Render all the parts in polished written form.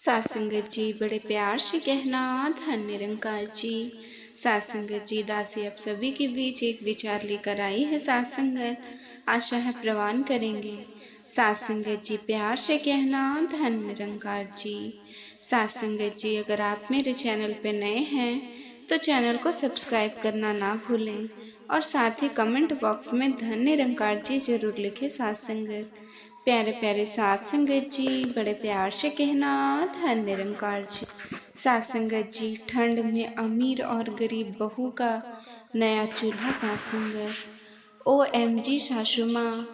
सात संगत जी बड़े प्यार से कहना, धन निरंकार जी। सात संगत जी दासी आप सभी के बीच एक विचार लेकर आई है। सात संगत आशा है प्रवान करेंगे। सात संगत जी प्यार से कहना, धन निरंकार जी। सात संगत जी अगर आप मेरे चैनल पे नए हैं तो चैनल को सब्सक्राइब करना ना भूलें और साथ ही कमेंट बॉक्स में धन निरंकार जी जरूर लिखें। सात संगत प्यारे प्यारे सात संगत जी बड़े प्यार से कहना, धन निरंकार जी। सात संगत जी ठंड में अमीर और गरीब बहू का नया चूल्हा। सात संगत OMG सासू माँ,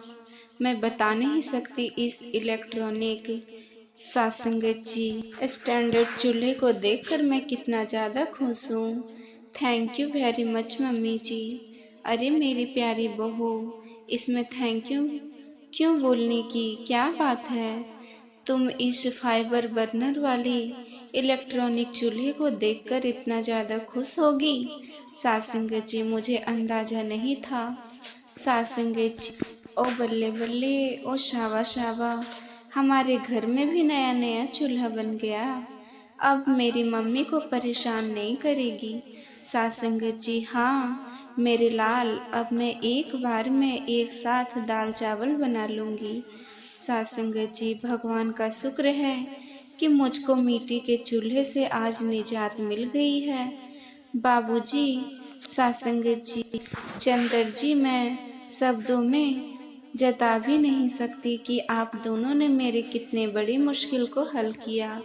मैं बता नहीं सकती इस इलेक्ट्रॉनिक सात संगत जी स्टैंडर्ड चूल्हे को देखकर मैं कितना ज़्यादा खुश हूँ। थैंक यू वेरी मच मम्मी जी। अरे मेरी प्यारी बहू, इसमें थैंक यू क्यों बोलने की क्या बात है। तुम इस फाइबर बर्नर वाली इलेक्ट्रॉनिक चूल्हे को देखकर इतना ज़्यादा खुश होगी। सात संगत जी मुझे अंदाज़ा नहीं था। सात संगत जी ओ बल्ले बल्ले, ओ शाबा शाबा, हमारे घर में भी नया नया चूल्हा बन गया। अब मेरी मम्मी को परेशान नहीं करेगी। सात संगत जी हाँ मेरे लाल, अब मैं एक बार में एक साथ दाल चावल बना लूँगी। सात संगत जी भगवान का शुक्र है कि मुझको मिट्टी के चूल्हे से आज निजात मिल गई है। बाबूजी, सात संगत जी, चंद्र जी, मैं शब्दों में जता भी नहीं सकती कि आप दोनों ने मेरे कितने बड़ी मुश्किल को हल किया।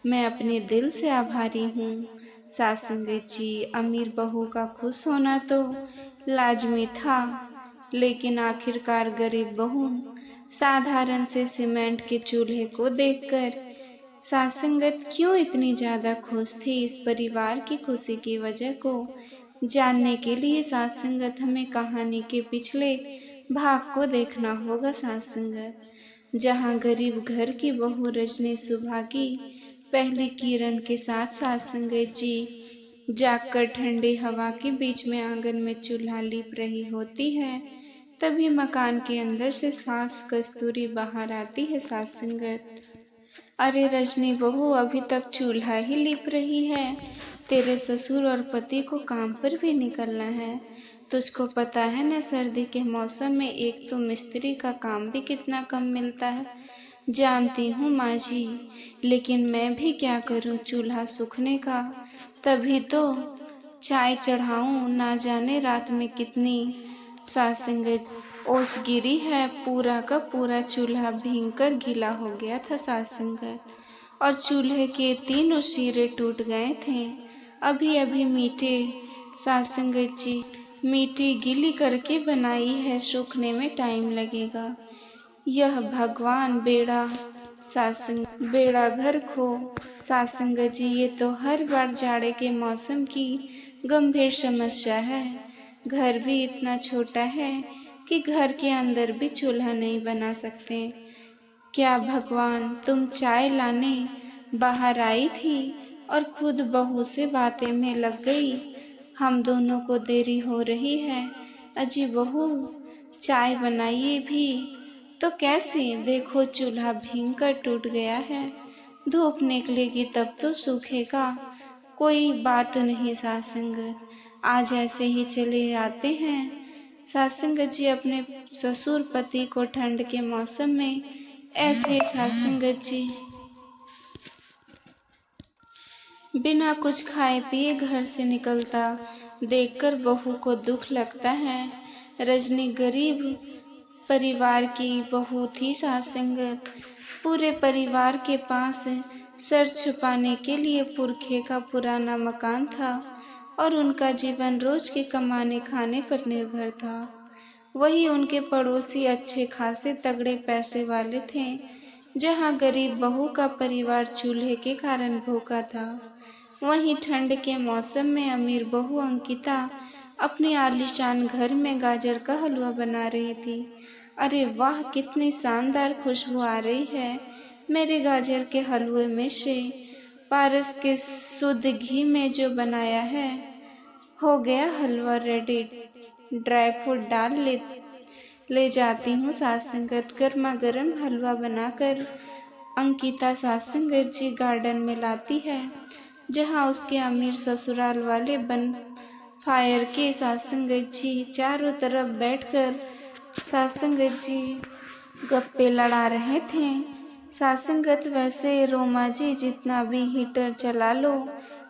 मैं अपने दिल से आभारी हूँ। सात संगत जी अमीर बहू का खुश होना तो लाजमी था, लेकिन आखिरकार गरीब बहू साधारण से सीमेंट के चूल्हे को देखकर सात संगत क्यों इतनी ज़्यादा खुश थी। इस परिवार की खुशी की वजह को जानने के लिए सात संगत हमें कहानी के पिछले भाग को देखना होगा। सात संगत जहाँ गरीब घर की बहू रजनी सुबह की पहली किरण के साथ सात संगत जी जागकर ठंडी हवा के बीच में आंगन में चूल्हा लीप रही होती है, तभी मकान के अंदर से सास कस्तूरी बाहर आती है। सात संगत अरे रजनी बहू, अभी तक चूल्हा ही लीप रही है। तेरे ससुर और पति को काम पर भी निकलना है। तुझको पता है न, सर्दी के मौसम में एक तो मिस्त्री का काम भी कितना कम मिलता है। जानती हूँ माँ जी, लेकिन मैं भी क्या करूँ, चूल्हा सूखने का तभी तो चाय चढ़ाऊँ। ना जाने रात में कितनी सात संगत ओस गिरी है। पूरा का पूरा चूल्हा भींगकर गीला हो गया था सात संगत, और चूल्हे के तीनों सिरे टूट गए थे। अभी अभी मीठे सात संगत जी मिट्टी गीली करके बनाई है, सूखने में टाइम लगेगा। यह भगवान बेड़ा सात संगत बेड़ा घर खो। सात संगत जी ये तो हर बार जाड़े के मौसम की गंभीर समस्या है। घर भी इतना छोटा है कि घर के अंदर भी चूल्हा नहीं बना सकते। क्या भगवान, तुम चाय लाने बाहर आई थी और खुद बहू से बातें में लग गई। हम दोनों को देरी हो रही है। अजी बहू, चाय बनाइए भी तो कैसे, देखो चूल्हा भींग कर टूट गया है। धूप निकलेगी तब तो सूखेगा। कोई बात नहीं सात संगत, आज ऐसे ही चले आते हैं। सात संगत जी अपने ससुर पति को ठंड के मौसम में ऐसे ही सात संगत जी बिना कुछ खाए पिए घर से निकलता देखकर बहू को दुख लगता है। रजनी गरीब परिवार की बहू थी। सात संगत पूरे परिवार के पास सर छुपाने के लिए पुरखे का पुराना मकान था और उनका जीवन रोज के कमाने खाने पर निर्भर था। वही उनके पड़ोसी अच्छे खासे तगड़े पैसे वाले थे। जहाँ गरीब बहू का परिवार चूल्हे के कारण भूखा था, वहीं ठंड के मौसम में अमीर बहू अंकिता अपने आलीशान घर में गाजर का हलवा बना रही थी। अरे वाह, कितनी शानदार खुशबू आ रही है मेरे गाजर के हलवे में से। पारस के शुद्ध घी में जो बनाया है, हो गया हलवा रेडी। ड्राई फ्रूट डाल ले जाती हूँ। सात संगत गर्मा गर्म हलवा बनाकर अंकिता सत्संगत जी गार्डन में लाती है, जहाँ उसके अमीर ससुराल वाले बन फायर के सत्संगत जी चारों तरफ बैठकर सत्संगत जी गप्पे लड़ा रहे थे। सत्संगत वैसे रोमा जी जितना भी हीटर चला लो,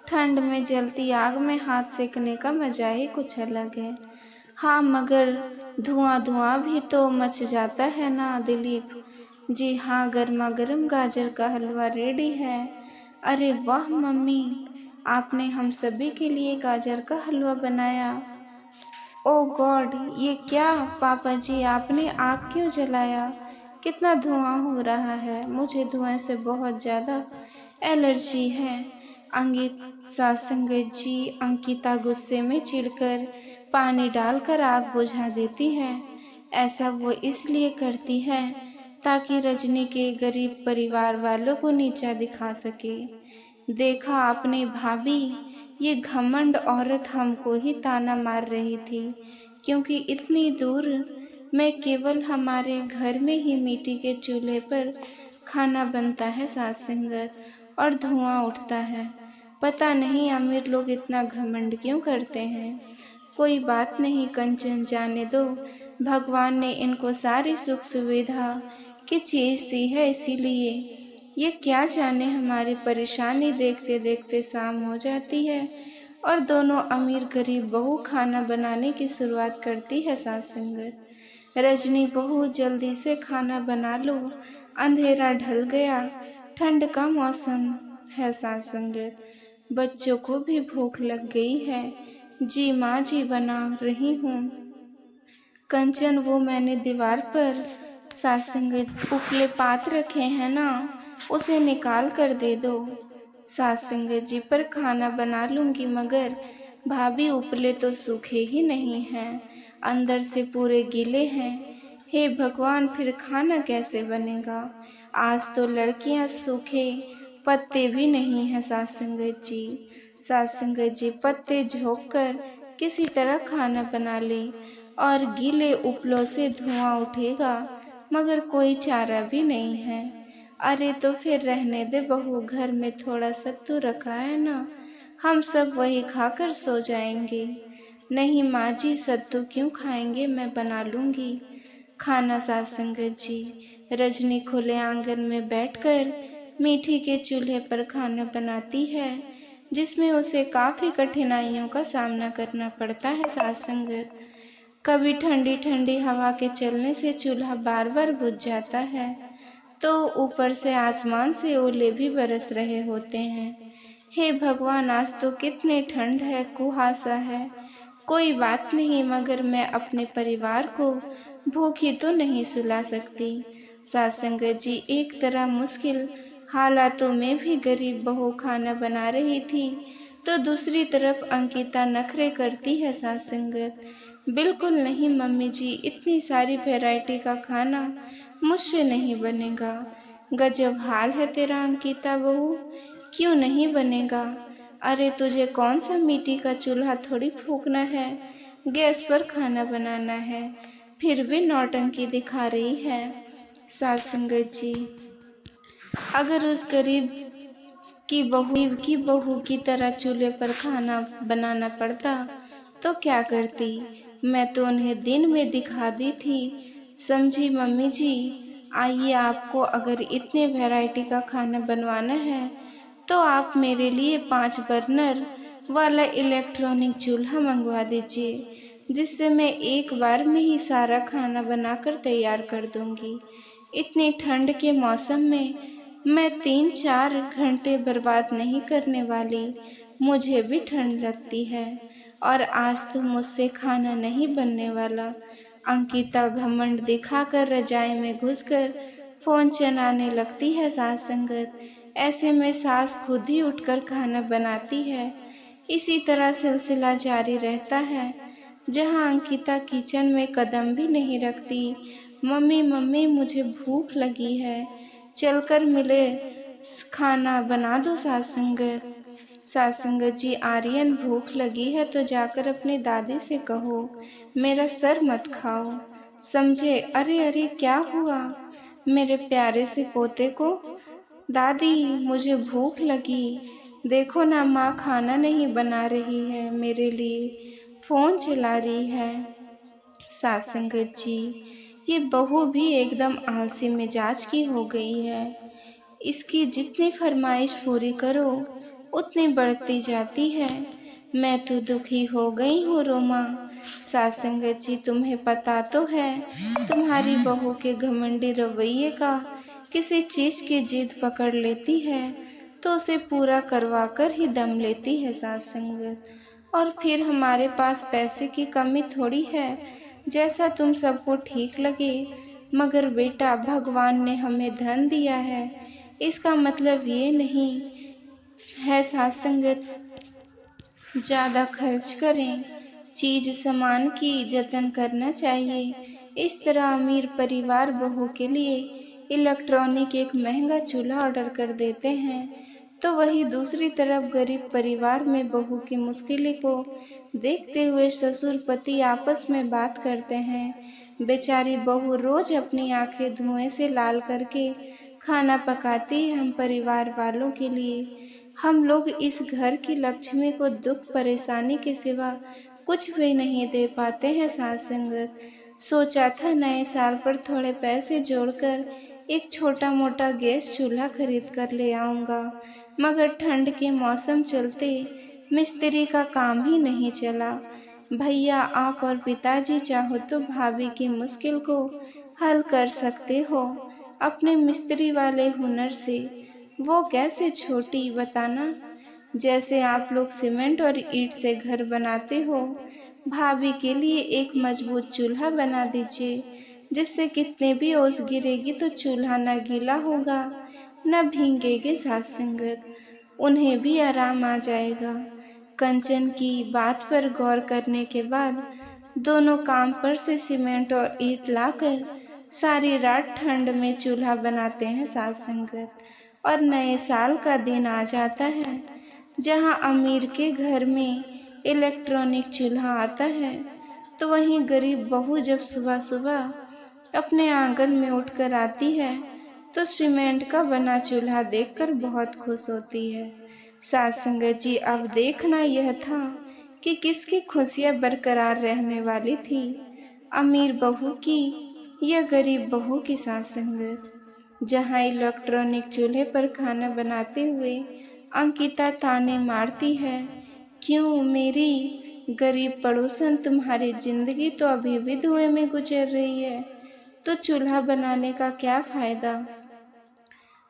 ठंड में जलती आग में हाथ सेकने का मजा ही कुछ अलग है। हाँ, मगर धुआं धुआं भी तो मच जाता है ना दिलीप जी। हाँ, गर्मा गर्म गाजर का हलवा रेडी है। अरे वाह मम्मी, आपने हम सभी के लिए गाजर का हलवा बनाया। ओ गॉड, ये क्या पापा जी, आपने आग क्यों जलाया? कितना धुआं हो रहा है, मुझे धुएं से बहुत ज़्यादा एलर्जी है। सत्संगत जी अंकिता गुस्से में चिढ़कर पानी डालकर आग बुझा देती है। ऐसा वो इसलिए करती है ताकि रजनी के गरीब परिवार वालों को नीचा दिखा सके। देखा आपने भाभी, ये घमंड औरत हमको ही ताना मार रही थी, क्योंकि इतनी दूर में केवल हमारे घर में ही मिट्टी के चूल्हे पर खाना बनता है सत्संगत, और धुआं उठता है। पता नहीं अमीर लोग इतना घमंड क्यों करते हैं। कोई बात नहीं कंचन, जाने दो, भगवान ने इनको सारी सुख सुविधा की चीज़ दी है, इसीलिए ये क्या जाने हमारी परेशानी देखते देखते शाम हो जाती है और दोनों अमीर गरीब बहू खाना बनाने की शुरुआत करती है सत्संगत। रजनी बहू, जल्दी से खाना बना लो, अंधेरा ढल गया, ठंड का मौसम है सत्संगत। बच्चों को भी भूख लग गई है। जी माँ जी, बना रही हूँ। कंचन, वो मैंने दीवार पर सत्संगत उपले पात रखे हैं ना, उसे निकाल कर दे दो। सत्संगत जी, पर खाना बना लूँगी, मगर भाभी उपले तो सूखे ही नहीं हैं, अंदर से पूरे गीले हैं। हे भगवान, फिर खाना कैसे बनेगा? आज तो लड़कियाँ सूखे पत्ते भी नहीं हैं सत्संगत जी। सत्संगत जी पत्ते झोंक कर किसी तरह खाना बना ले और गीले उपलों से धुआं उठेगा, मगर कोई चारा भी नहीं है। अरे तो फिर रहने दे बहू, घर में थोड़ा सत्तू रखा है ना, हम सब वही खाकर सो जाएंगे। नहीं माँ जी, सत्तू क्यों खाएंगे, मैं बना लूँगी खाना सत्संगत जी। रजनी खुले आंगन में बैठकर मीठी के चूल्हे पर खाना बनाती है, जिसमें उसे काफ़ी कठिनाइयों का सामना करना पड़ता है सत्संगत। कभी ठंडी ठंडी हवा के चलने से चूल्हा बार बार बुझ जाता है, तो ऊपर से आसमान से ओले भी बरस रहे होते हैं। हे भगवान, आज तो कितने ठंड है, कुहासा है। कोई बात नहीं, मगर मैं अपने परिवार को भूखी तो नहीं सुला सकती। सत्संगत जी एक तरह मुश्किल हालातों में भी गरीब बहू खाना बना रही थी, तो दूसरी तरफ अंकिता नखरे करती है सत्संगत। बिल्कुल नहीं मम्मी जी, इतनी सारी वैरायटी का खाना मुझसे नहीं बनेगा। गजब हाल है तेरा अंकिता बहू, क्यों नहीं बनेगा? अरे तुझे कौन सा मिट्टी का चूल्हा थोड़ी फूकना है, गैस पर खाना बनाना है, फिर भी नौटंकी दिखा रही है। सत्संगत जी, अगर उस गरीब की बहू की तरह चूल्हे पर खाना बनाना पड़ता तो क्या करती? मैं तो उन्हें दिन में दिखा दी थी, समझी मम्मी जी। आइए, आपको अगर इतने वैरायटी का खाना बनवाना है तो आप मेरे लिए 5 बर्नर वाला इलेक्ट्रॉनिक चूल्हा मंगवा दीजिए, जिससे मैं एक बार में ही सारा खाना बनाकर तैयार कर दूंगी। इतनी ठंड के मौसम में मैं 3-4 घंटे बर्बाद नहीं करने वाली, मुझे भी ठंड लगती है और आज तो मुझसे खाना नहीं बनने वाला। अंकिता घमंड दिखाकर रजाई में घुसकर फोन चलाने लगती है सत्संगत। ऐसे में सास खुद ही उठकर खाना बनाती है। इसी तरह सिलसिला जारी रहता है, जहां अंकिता किचन में कदम भी नहीं रखती। मम्मी मम्मी, मुझे भूख लगी है, चलकर मिले खाना बना दो सत्संगत। सत्संगत जी, आर्यन भूख लगी है तो जाकर अपनी दादी से कहो, मेरा सर मत खाओ, समझे? अरे अरे, क्या हुआ मेरे प्यारे से पोते को? दादी मुझे भूख लगी, देखो ना माँ खाना नहीं बना रही है मेरे लिए, फ़ोन चला रही है। सासंगत जी, ये बहू भी एकदम आलसी मिजाज की हो गई है। इसकी जितनी फरमाइश पूरी करो उतनी बढ़ती जाती है। मैं तो दुखी हो गई हूँ रोमा। सासंगत जी, तुम्हें पता तो है तुम्हारी बहू के घमंडी रवैये का। किसी चीज़ की जिद पकड़ लेती है तो उसे पूरा करवा कर ही दम लेती है सासंगत। और फिर हमारे पास पैसे की कमी थोड़ी है, जैसा तुम सबको ठीक लगे। मगर बेटा, भगवान ने हमें धन दिया है, इसका मतलब ये नहीं है सासंगत ज़्यादा खर्च करें। चीज़ सामान की जतन करना चाहिए। इस तरह अमीर परिवार बहू के लिए इलेक्ट्रॉनिक एक महंगा चूल्हा ऑर्डर कर देते हैं, तो वही दूसरी तरफ गरीब परिवार में बहू की मुश्किलें को देखते हुए ससुर पति आपस में बात करते हैं। बेचारी बहू रोज अपनी आंखें धुएं से लाल करके खाना पकाती है हम परिवार वालों के लिए। हम लोग इस घर की लक्ष्मी को दुख परेशानी के सिवा कुछ भी नहीं दे पाते हैं सासंगत। सोचा था नए साल पर थोड़े पैसे जोड़कर एक छोटा मोटा गैस चूल्हा खरीद कर ले आऊँगा, मगर ठंड के मौसम चलते मिस्त्री का काम ही नहीं चला। भैया, आप और पिताजी चाहो तो भाभी की मुश्किल को हल कर सकते हो अपने मिस्त्री वाले हुनर से। वो कैसे छोटी, बताना। जैसे आप लोग सीमेंट और ईंट से घर बनाते हो, भाभी के लिए एक मजबूत चूल्हा बना दीजिए, जिससे कितने भी ओस गिरेगी तो चूल्हा न गीला होगा न भीगेगी सासंगत, उन्हें भी आराम आ जाएगा। कंचन की बात पर गौर करने के बाद दोनों काम पर से सीमेंट और ईंट लाकर सारी रात ठंड में चूल्हा बनाते हैं सासंगत। और नए साल का दिन आ जाता है, जहां अमीर के घर में इलेक्ट्रॉनिक चूल्हा आता है, तो वहीं गरीब बहू जब सुबह सुबह अपने आंगन में उठकर आती है तो सीमेंट का बना चूल्हा देखकर बहुत खुश होती है। सासंगत जी, अब देखना यह था कि किसकी खुशियां बरकरार रहने वाली थी, अमीर बहू की या गरीब बहू की सासंगत। जहाँ इलेक्ट्रॉनिक चूल्हे पर खाना बनाते हुए अंकिता ताने मारती है, क्यों मेरी गरीब पड़ोसन, तुम्हारी जिंदगी तो अभी भी धुएं में गुजर रही है, तो चूल्हा बनाने का क्या फ़ायदा।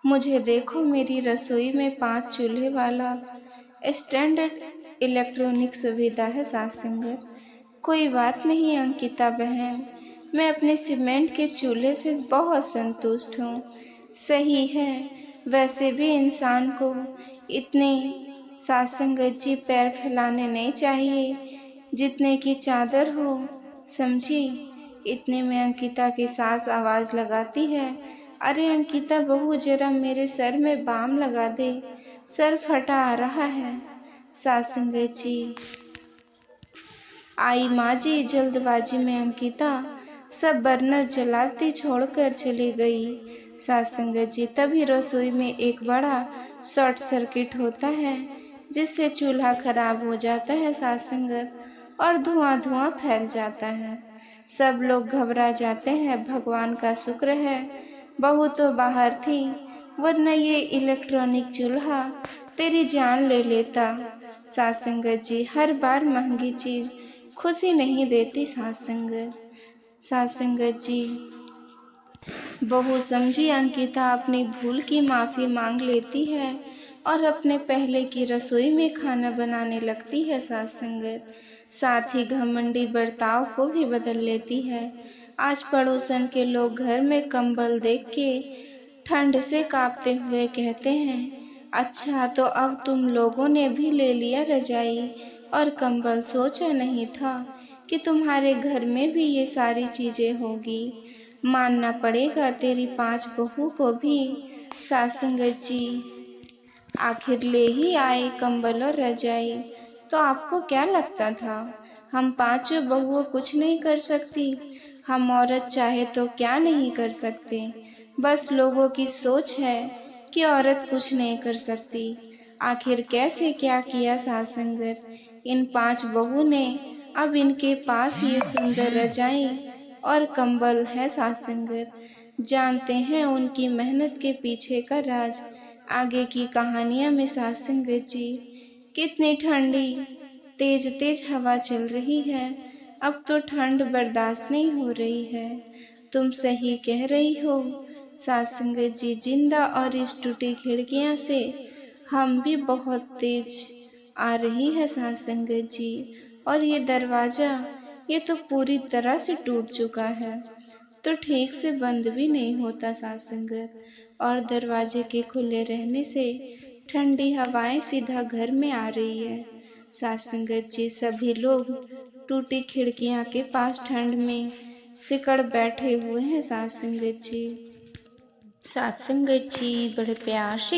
मुझे देखो, मेरी रसोई में 5 चूल्हे वाला स्टैंडर्ड इलेक्ट्रॉनिक सुविधा है सासंगत। कोई बात नहीं अंकिता बहन, मैं अपने सीमेंट के चूल्हे से बहुत संतुष्ट हूँ। सही है, वैसे भी इंसान को इतने सासंगत जी पैर फैलाने नहीं चाहिए जितने की चादर हो, समझी। इतने में अंकिता की सास आवाज़ लगाती है, अरे अंकिता बहू, जरा मेरे सर में बाम लगा दे, सर फटा आ रहा है। सासंगत जी आई माँ जी। जल्दबाजी में अंकिता सब बर्नर जलाती छोड़कर चली गई। सासंगत जी, तभी रसोई में एक बड़ा शॉर्ट सर्किट होता है, जिससे चूल्हा खराब हो जाता है सासंगत, और धुआं धुआं फैल जाता है। सब लोग घबरा जाते हैं। भगवान का शुक्र है बहू तो बाहर थी, वरना ये इलेक्ट्रॉनिक चूल्हा तेरी जान ले लेता। सासंगत जी, हर बार महंगी चीज़ खुशी नहीं देती सासंगत। सासंगत जी, बहू समझी अंकिता अपनी भूल की माफ़ी मांग लेती है और अपने पहले की रसोई में खाना बनाने लगती है सासंगत। साथ ही घमंडी बर्ताव को भी बदल लेती है। आज पड़ोसन के लोग घर में कंबल देख के ठंड से कांपते हुए कहते हैं, अच्छा तो अब तुम लोगों ने भी ले लिया रजाई और कंबल, सोचा नहीं था कि तुम्हारे घर में भी ये सारी चीज़ें होगी। मानना पड़ेगा तेरी 5 बहू को भी। सासंगत जी, आखिर ले ही आए कंबल और रजाई, तो आपको क्या लगता था हम 5 बहुओं कुछ नहीं कर सकती। हम औरत चाहे तो क्या नहीं कर सकते, बस लोगों की सोच है कि औरत कुछ नहीं कर सकती। आखिर कैसे क्या किया साथ संगत? इन 5 बहू ने अब इनके पास ये सुंदर रजाई और कंबल है साथ संगत। जानते हैं उनकी मेहनत के पीछे का राज। आगे की कहानियां में साथ संगत जी। कितनी ठंडी तेज तेज हवा चल रही है। अब तो ठंड बर्दाश्त नहीं हो रही है। तुम सही कह रही हो साथ संगत जी। जिंदा और इस टूटी खिड़कियां से हम भी बहुत तेज आ रही है साथ संगत जी। और ये दरवाजा ये तो पूरी तरह से टूट चुका है, तो ठीक से बंद भी नहीं होता साथ संगत। और दरवाजे के खुले रहने से ठंडी हवाएं सीधा घर में आ रही है साथ संगत जी। सभी लोग टूटी खिड़कियां के पास ठंड में सिकड़ बैठे हुए हैं साथ संगत जी। साथ संगत जी बड़े प्यार से